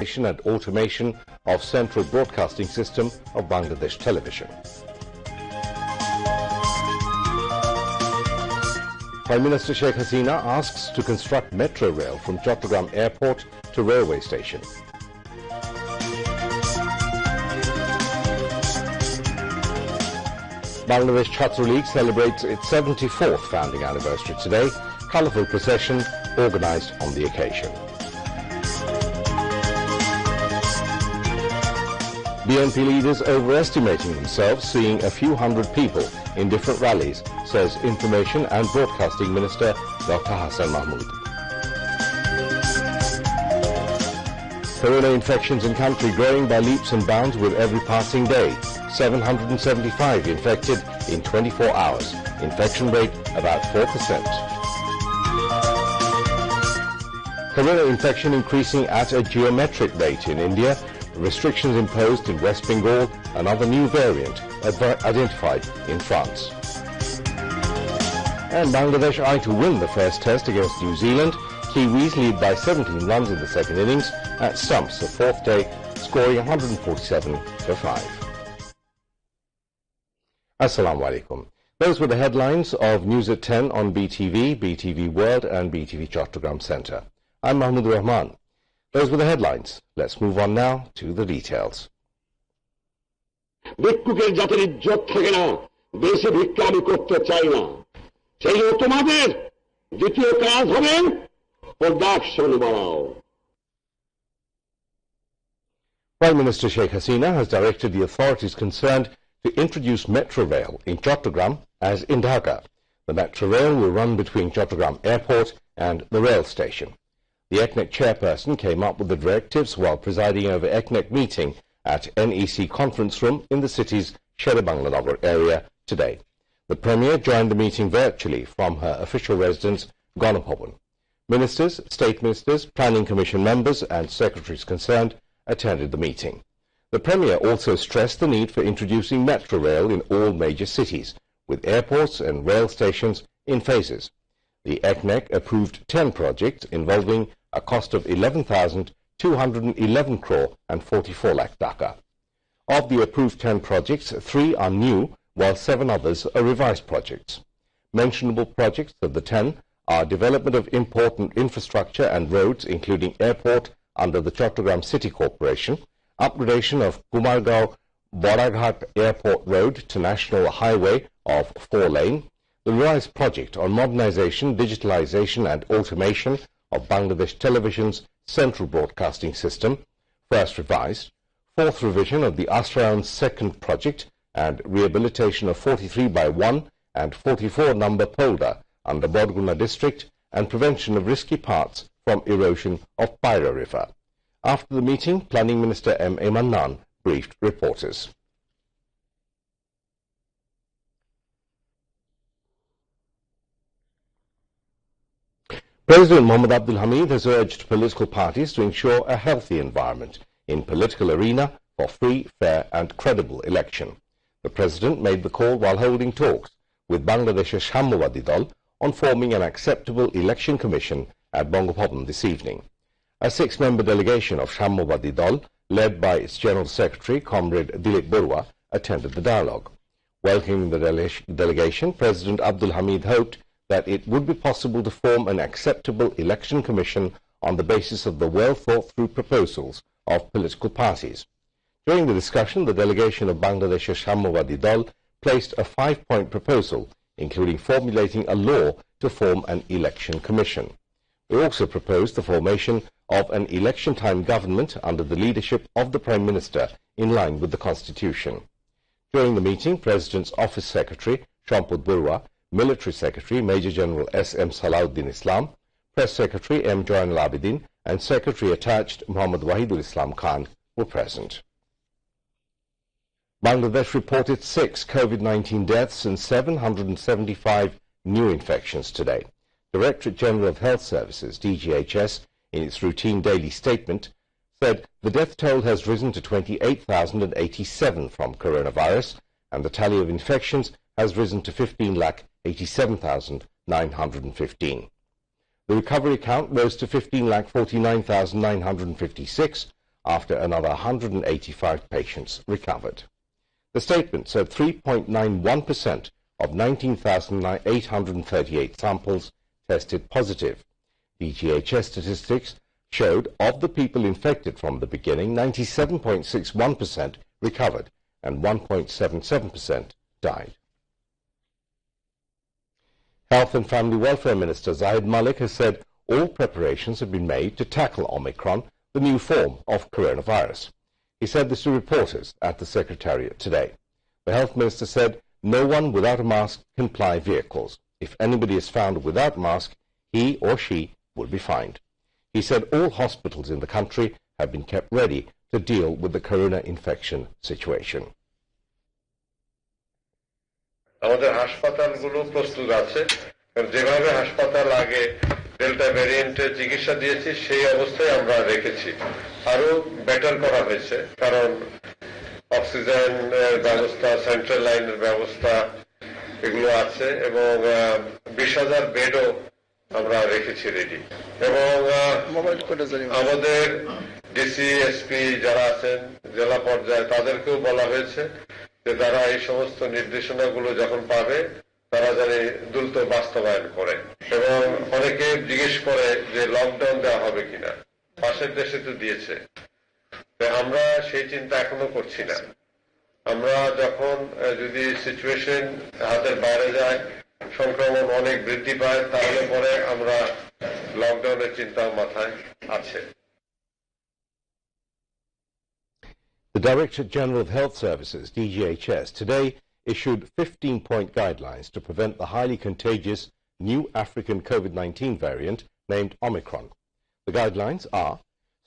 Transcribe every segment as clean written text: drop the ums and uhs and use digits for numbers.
and automation of central broadcasting system of Bangladesh television. Prime Minister Sheikh Hasina asks to construct metro rail from Chattogram Airport to railway station. Bangladesh Chhatra League celebrates its 74th founding anniversary today. Colourful procession organised on the occasion. BNP leaders overestimating themselves, seeing a few hundred people in different rallies, says Information and Broadcasting Minister Dr. Hassan Mahmood. Corona infections in country growing by leaps and bounds with every passing day. 775 infected in 24 hours. Infection rate about 4%. Corona infection increasing at a geometric rate in India. Restrictions imposed in West Bengal. Another new variant identified in France. And Bangladesh eye to win the first test against New Zealand. Kiwis lead by 17 runs in the second innings at stumps the fourth day, scoring 147-5. Assalamu alaikum. Those were the headlines of News at 10 on BTV, BTV World and BTV Chattogram Centre. I'm Mahmoud Rahman. Those were the headlines. Let's move on now to the details. ভিক্ষুকের জাতির ইজ্জত থাকে না, দেশে ভিক্ষা আমি করতে চাই না। সেই তোমাদের দ্বিতীয় কাজ হবে প্রোডাকশন বাড়াও। Prime Minister Sheikh Hasina has directed the authorities concerned to introduce metro rail in Chattogram as in Dhaka. The metro rail will run between Chattogram Airport and the rail station. The ECNEC chairperson came up with the directives while presiding over ECNEC meeting at NEC conference room in the city's Sher-e-Banglanagar area today. The Premier joined the meeting virtually from her official residence, Ganapabhan. Ministers, state ministers, planning commission members and secretaries concerned attended the meeting. The Premier also stressed the need for introducing metro rail in all major cities, with airports and rail stations in phases. The ECNEC approved 10 projects involving a cost of 11,211 crore and 44 lakh taka. Of the approved 10 projects, 3 are new, while 7 others are revised projects. Mentionable projects of the 10 are development of important infrastructure and roads, including airport under the Chattogram City Corporation, upgradation of Kumargaon-Boraghat Airport Road to National Highway of 4-lane, the revised project on modernization, digitalization and automation of Bangladesh Television's central broadcasting system, first revised, fourth revision of the Asrayan's second project and rehabilitation of 43/1 and 44 number polder under Bodguna district and prevention of risky parts from erosion of Paira River. After the meeting, Planning Minister M.A. Mannan briefed reporters. President Mohammad Abdul Hamid has urged political parties to ensure a healthy environment in political arena for free, fair and credible election. The President made the call while holding talks with Bangladesh's Sammyawadi Dal on forming an acceptable election commission at Bangapabhan this evening. A 6-member delegation of Sammyawadi Dal, led by its General Secretary, Comrade Dilip Barua, attended the dialogue. Welcoming the delegation, President Abdul Hamid hoped that it would be possible to form an acceptable election commission on the basis of the well-thought-through proposals of political parties. During the discussion, the delegation of Bangladesh's Sammyawadi Dal placed a 5-point proposal, including formulating a law to form an election commission. They also proposed the formation of an election-time government under the leadership of the Prime Minister in line with the Constitution. During the meeting, President's Office Secretary, Shampad Barua, Military Secretary, Major General S.M. Salahuddin Islam, Press Secretary M. Join al-Abidin, and Secretary Attached Muhammad Wahidul Islam Khan were present. Bangladesh reported 6 COVID-19 deaths and 775 new infections today. Directorate General of Health Services, DGHS, in its routine daily statement, said the death toll has risen to 28,087 from coronavirus, and the tally of infections has risen to 15,87,915. The recovery count rose to 15,49,956 after another 185 patients recovered. The statement said 3.91% of 19,838 samples tested positive. DGHS statistics showed of the people infected from the beginning, 97.61% recovered and 1.77% died. Health and Family Welfare Minister Zahid Malik has said all preparations have been made to tackle Omicron, the new form of coronavirus. He said this to reporters at the Secretariat today. The Health Minister said no one without a mask can ply vehicles. If anybody is found without a mask, he or she will be fined. He said all hospitals in the country have been kept ready to deal with the corona infection situation. আমাদের হাসপাতালগুলো প্রস্তুত আছে, যেভাবে হাসপাতাল আগে delta ভ্যারিয়েন্টের চিকিৎসা দিয়েছি সেই অবস্থায় আমরা রেখেছি। আরো বেটার করা হয়েছে, কারণ অক্সিজেন ব্যবস্থা, সেন্ট্রাল লাইনের ব্যবস্থা এগুলো আছে এবং 20,000 বেডও আমরা রেখেছি রেডি। এবং আমাদের ডিসি, এসপি যারা আছেন জেলা পর্যায়ে তাদেরকেও বলা হয়েছে যে তারা এই সমস্ত নির্দেশনাগুলো যখন পাবে তারা যেন দ্রুত বাস্তবায়ন করে। এবং অনেকে জিজ্ঞেস করে যে লকডাউন দেওয়া হবে কিনা, পাশের দেশে তো দিয়েছে। আমরা সেই চিন্তা এখনো করছি না। আমরা যখন যদি সিচুয়েশন হাতের বাইরে যায়, সংক্রমণ অনেক বৃদ্ধি পায়, তাহলে পরে আমরা লকডাউনের চিন্তা মাথায় আছে। The Director General of Health Services, DGHS, today issued 15-point guidelines to prevent the highly contagious new African COVID-19 variant named Omicron. The guidelines are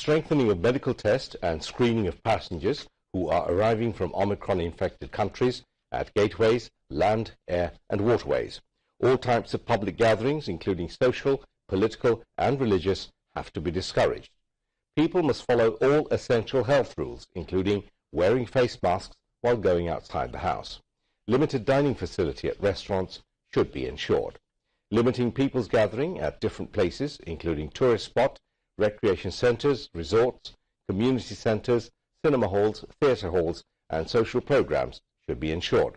strengthening of medical test and screening of passengers who are arriving from Omicron-infected countries at gateways, land, air and waterways. All types of public gatherings, including social, political and religious, have to be discouraged. People must follow all essential health rules, including wearing face masks while going outside the house. Limited dining facility at restaurants should be ensured. Limiting people's gathering at different places, including tourist spots, recreation centres, resorts, community centres, cinema halls, theatre halls and social programmes should be ensured.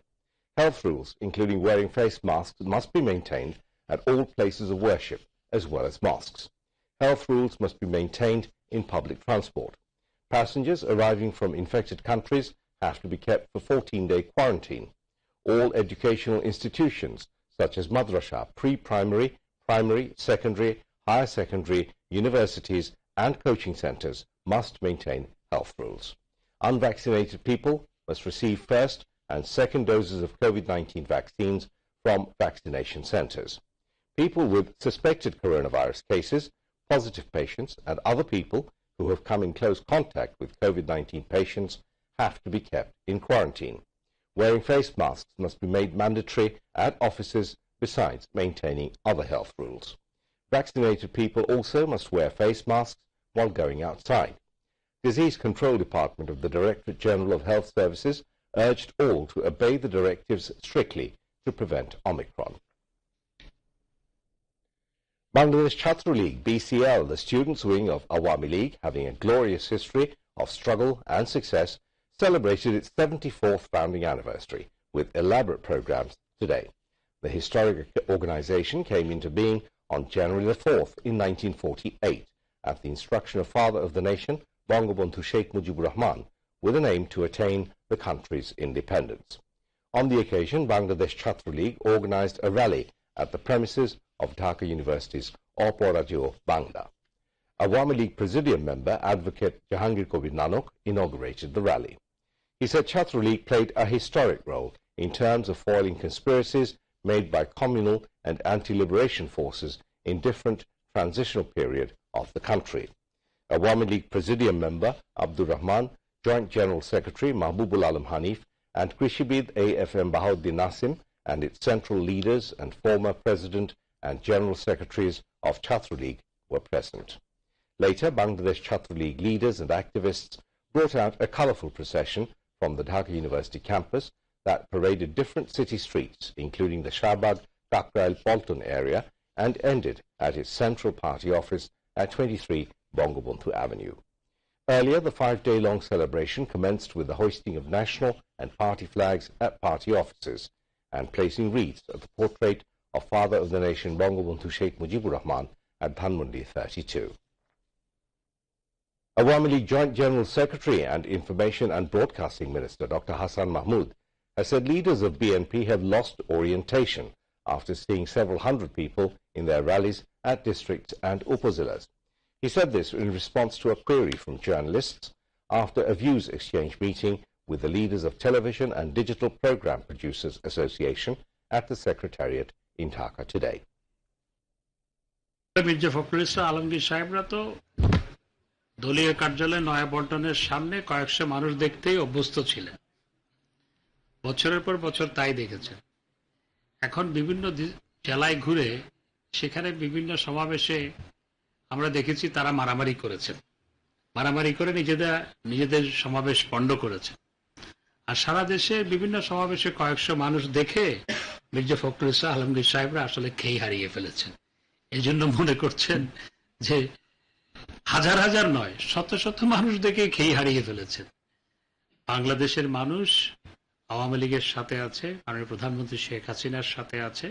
Health rules, including wearing face masks, must be maintained at all places of worship as well as mosques. Health rules must be maintained in public transport. Passengers arriving from infected countries have to be kept for 14-day quarantine. All educational institutions, such as madrasa, pre-primary, primary, secondary, higher secondary, universities and coaching centres must maintain health rules. Unvaccinated people must receive first and second doses of COVID-19 vaccines from vaccination centres. People with suspected coronavirus cases, positive patients and other people who have come in close contact with COVID-19 patients have to be kept in quarantine. Wearing face masks must be made mandatory at offices besides maintaining other health rules. Vaccinated people also must wear face masks while going outside. Disease Control Department of the Directorate General of Health Services urged all to obey the directives strictly to prevent Omicron. Bangladesh Chhatra League, BCL, the students' wing of Awami League, having a glorious history of struggle and success, celebrated its 74th founding anniversary with elaborate programs today. The historic organization came into being on January the 4th in 1948 at the instruction of Father of the Nation, Bangabandhu Sheikh Mujibur Rahman, with an aim to attain the country's independence. On the occasion, Bangladesh Chhatra League organized a rally at the premises of Dhaka University's Oporadio Bangla. Awami League Presidium member Advocate Jahangir Kobir Nanok inaugurated the rally. He said Chhatra League played a historic role in terms of foiling conspiracies made by communal and anti-liberation forces in different transitional period of the country. Awami League Presidium member Abdur Rahman, Joint General Secretary Mahbubul Alam Hanif and Krishibid AFM Bahauddin Nasim and its central leaders and former President and General Secretaries of Chhatra League were present. Later, Bangladesh Chhatra League leaders and activists brought out a colourful procession from the Dhaka University campus that paraded different city streets, including the Shahbag, Kakrail, Bolton area, and ended at its central party office at 23 Bangabandhu Avenue. Earlier, the 5-day-long celebration commenced with the hoisting of national and party flags at party offices and placing wreaths at the portrait of Father of the Nation Bangabandhu Sheikh Mujibur Rahman at Dhanmondi 32. Awami League Joint General Secretary and Information and Broadcasting Minister Dr. Hassan Mahmood has said leaders of BNP have lost orientation after seeing several hundred people in their rallies at districts and upazilas. He said this in response to a query from journalists after a views exchange meeting with the leaders of Television and Digital Program Producers Association at the Secretariat in Dhaka today. Mirza Fakhrul Islam Alamgir সাহেবরা তো দলীয় কার্যালয়ে নয়াপল্টনের সামনে কয়েকশো মানুষ দেখতেই অভ্যস্ত ছিলেন, বছরের পর বছর তাই দেখেছেন। এখন বিভিন্ন জেলায় ঘুরে সেখানে বিভিন্ন সমাবেশে আমরা দেখেছি তারা মারামারি করেছেন, মারামারি করে নিজেদের সমাবেশ পণ্ড করেছেন। আর সারা দেশে বিভিন্ন সমাবেশে কয়েকশো মানুষ দেখে মির্জা ফখরুল ইসলাম আলমগীর সাহেবরা আসলে খেই হারিয়ে ফেলেছেন। এই জন্য মনে করছেন যে হাজার হাজার নয়, শত শত মানুষ দেখে খেই হারিয়ে ফেলেছেন। বাংলাদেশের মানুষ আওয়ামী লীগের সাথে আছে, মাননীয় প্রধানমন্ত্রী শেখ হাসিনার সাথে আছে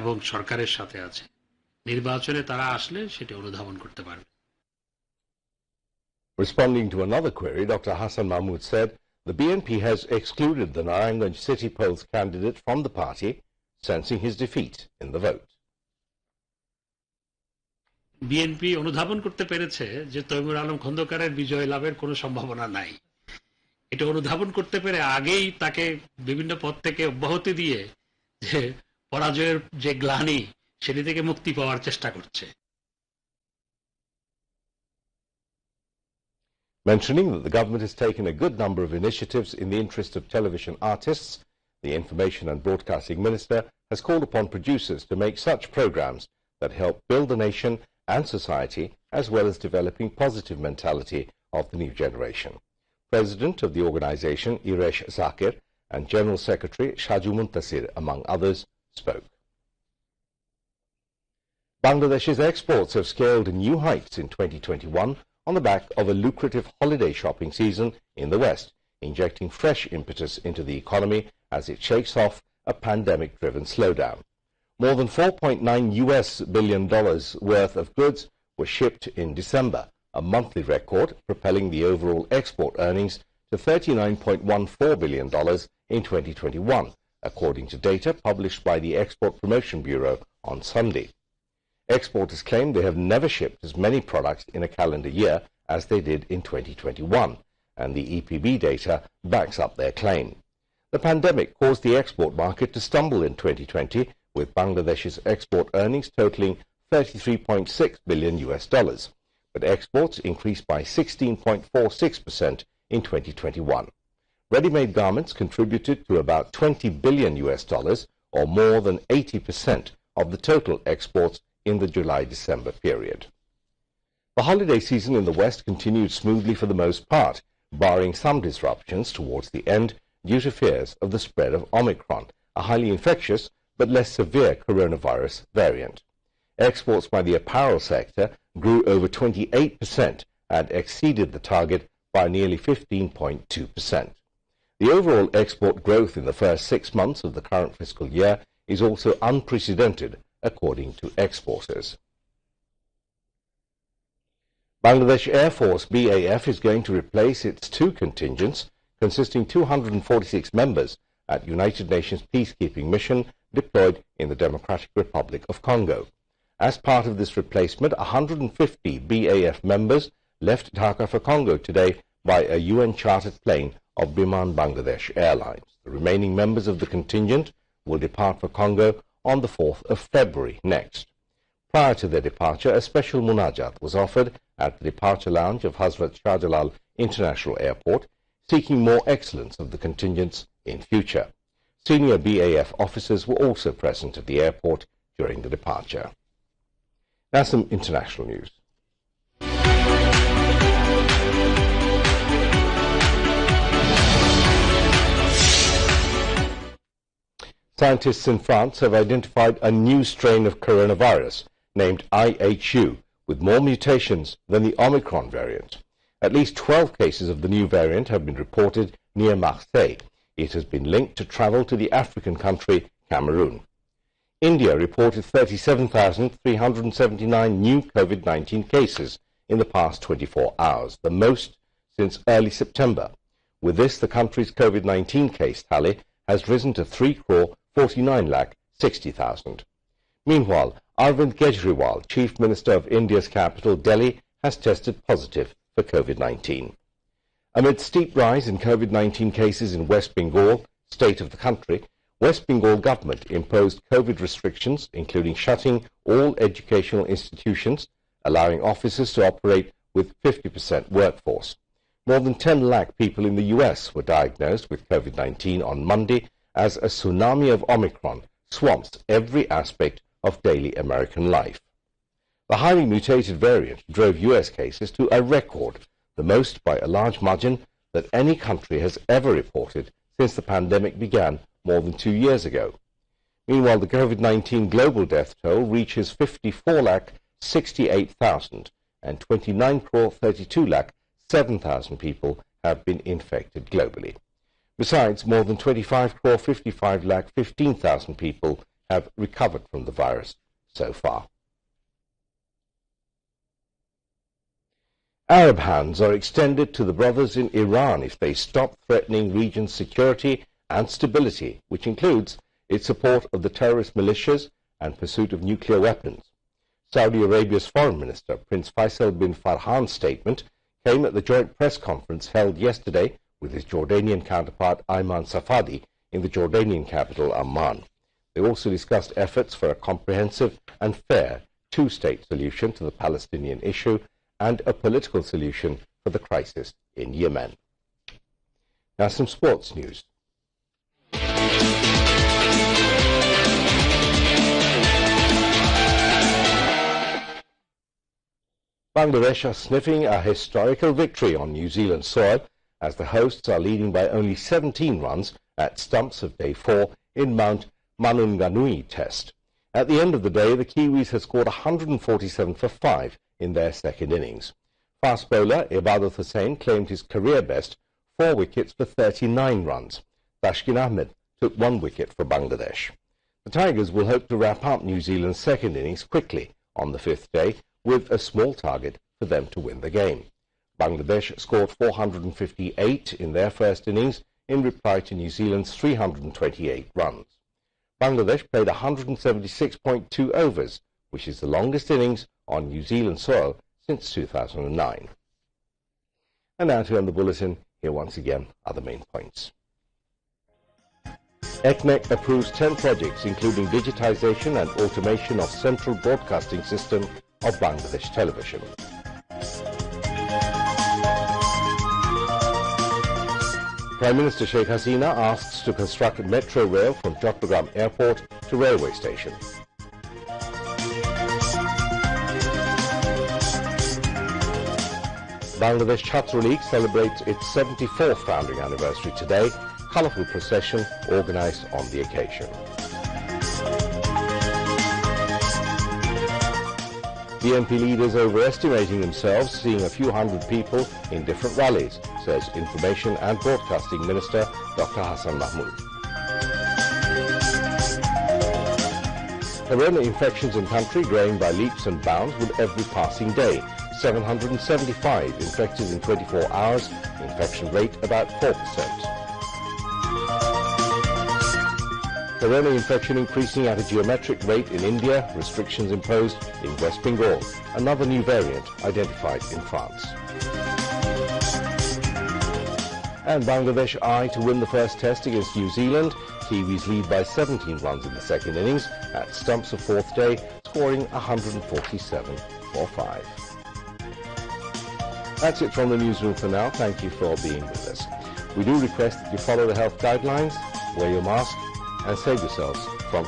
এবং সরকারের সাথে আছে। নির্বাচনে তারা আসলে সেটা অনুধাবন করতে পারবে। Responding to another query, Dr. Hassan Mahmood said the BNP has excluded the Narayanganj City Polls candidate from the party, sensing his defeat in the vote. BNP অনুধাবন করতে পেরেছে যে তৈমুর আলম খন্দকারের বিজয় লাভের কোনো সম্ভাবনা নাই। এটা অনুধাবন করতে পেরে আগেই তাকে বিভিন্ন পদ থেকে অব্যাহতি দিয়ে যে পরাজয়ের যে গ্লানি সেটি থেকে মুক্তি পাওয়ার চেষ্টা করছে। Mentioning that the government has taken a good number of initiatives in the interest of television artists, the Information and Broadcasting Minister has called upon producers to make such programs that help build the nation and society, as well as developing positive mentality of the new generation. President of the organization, Iresh Zakir, and General Secretary Shaju Muntasir, among others, spoke. Bangladesh's exports have scaled new heights in 2021 on the back of a lucrative holiday shopping season in the West, injecting fresh impetus into the economy as it shakes off a pandemic-driven slowdown. More than $4.9 billion worth of goods were shipped in December, a monthly record, propelling the overall export earnings to $39.14 billion in 2021, according to data published by the Export Promotion Bureau on Sunday. Exporters claim they have never shipped as many products in a calendar year as they did in 2021, and the EPB data backs up their claim. The pandemic caused the export market to stumble in 2020, with Bangladesh's export earnings totaling $33.6 billion, but exports increased by 16.46% in 2021. Ready-made garments contributed to about $20 billion, or more than 80% of the total exports in the July-December period. The holiday season in the West continued smoothly for the most part, barring some disruptions towards the end due to fears of the spread of Omicron, a highly infectious but less severe coronavirus variant. Exports by the apparel sector grew over 28% and exceeded the target by nearly 15.2%. The overall export growth in the first 6 months of the current fiscal year is also unprecedented, according to exporters. Bangladesh Air Force BAF is going to replace its 2 contingents, consisting 246 members at United Nations peacekeeping mission deployed in the Democratic Republic of Congo. As part of this replacement, 150 BAF members left Dhaka for Congo today by a UN-chartered plane of Biman Bangladesh Airlines. The remaining members of the contingent will depart for Congo on the 4th of February next. Prior to their departure, a special munajat was offered at the departure lounge of Hazrat Shah Jalal International Airport, seeking more excellence of the contingents in future. Senior BAF officers were also present at the airport during the departure. Now some international news. Scientists in France have identified a new strain of coronavirus named IHU with more mutations than the Omicron variant. At least 12 cases of the new variant have been reported near Marseille. It has been linked to travel to the African country Cameroon. India reported 37,379 new COVID-19 cases in the past 24 hours, the most since early September. With this, the country's COVID-19 case tally has risen to 3,49,60,000. Meanwhile, Arvind Kejriwal, Chief Minister of India's capital, Delhi, has tested positive for COVID-19. Amid steep rise in COVID-19 cases in West Bengal, state of the country, West Bengal government imposed COVID restrictions, including shutting all educational institutions, allowing offices to operate with 50% workforce. More than 10 lakh people in the US were diagnosed with COVID-19 on Monday as a tsunami of Omicron swamps every aspect of daily American life. The highly mutated variant drove US cases to a record, the most by a large margin that any country has ever reported since the pandemic began more than 2 years ago. Meanwhile, the COVID-19 global death toll reaches 54,68,000 and 29,32,07,000 people have been infected globally. Besides, more than 25,55,15,000 people have recovered from the virus so far. Arab hands are extended to the brothers in Iran if they stop threatening region's security and stability, which includes its support of the terrorist militias and pursuit of nuclear weapons. Saudi Arabia's Foreign Minister, Prince Faisal bin Farhan's statement came at the joint press conference held yesterday with his Jordanian counterpart Ayman Safadi in the Jordanian capital Amman. They also discussed efforts for a comprehensive and fair two-state solution to the Palestinian issue and a political solution for the crisis in Yemen. Now some sports news. Bangladesh are sniffing a historical victory on New Zealand soil as the hosts are leading by only 17 runs at stumps of day 4 in Mount Manunganui test. At the end of the day, the Kiwis had scored 147 for 5 in their second innings. Fast bowler Ibadat Hussain claimed his career best 4 wickets for 39 runs. Tashkin Ahmed took 1 wicket for Bangladesh. The Tigers will hope to wrap up New Zealand's second innings quickly on the 5th day with a small target for them to win the game. Bangladesh scored 458 in their first innings in reply to New Zealand's 328 runs. Bangladesh played 176.2 overs, which is the longest innings on New Zealand soil since 2009. And now to end the bulletin, here once again are the main points. ECNEC approves 10 projects including digitization and automation of central broadcasting system of Bangladesh television. Prime Minister Sheikh Hasina asks to construct a metro rail from Chattogram Airport to railway station. Bangladesh Chhatra League celebrates its 74th founding anniversary today. Colourful procession organised on the occasion. BNP leaders overestimating themselves, seeing a few hundred people in different rallies, says Information and Broadcasting Minister Dr. Hassan Mahmood. Corona infections in country growing by leaps and bounds with every passing day. 775 infected in 24 hours, infection rate about 4%. Corona infection increasing at a geometric rate in India, restrictions imposed in West Bengal. Another new variant identified in France. And Bangladesh eye to win the first test against New Zealand. Kiwis lead by 17 runs in the second innings at stumps of 4th day, scoring 147 for 5. That's it from the newsroom for now. Thank you for being with us. We do request that you follow the health guidelines, wear your mask, and save yourselves from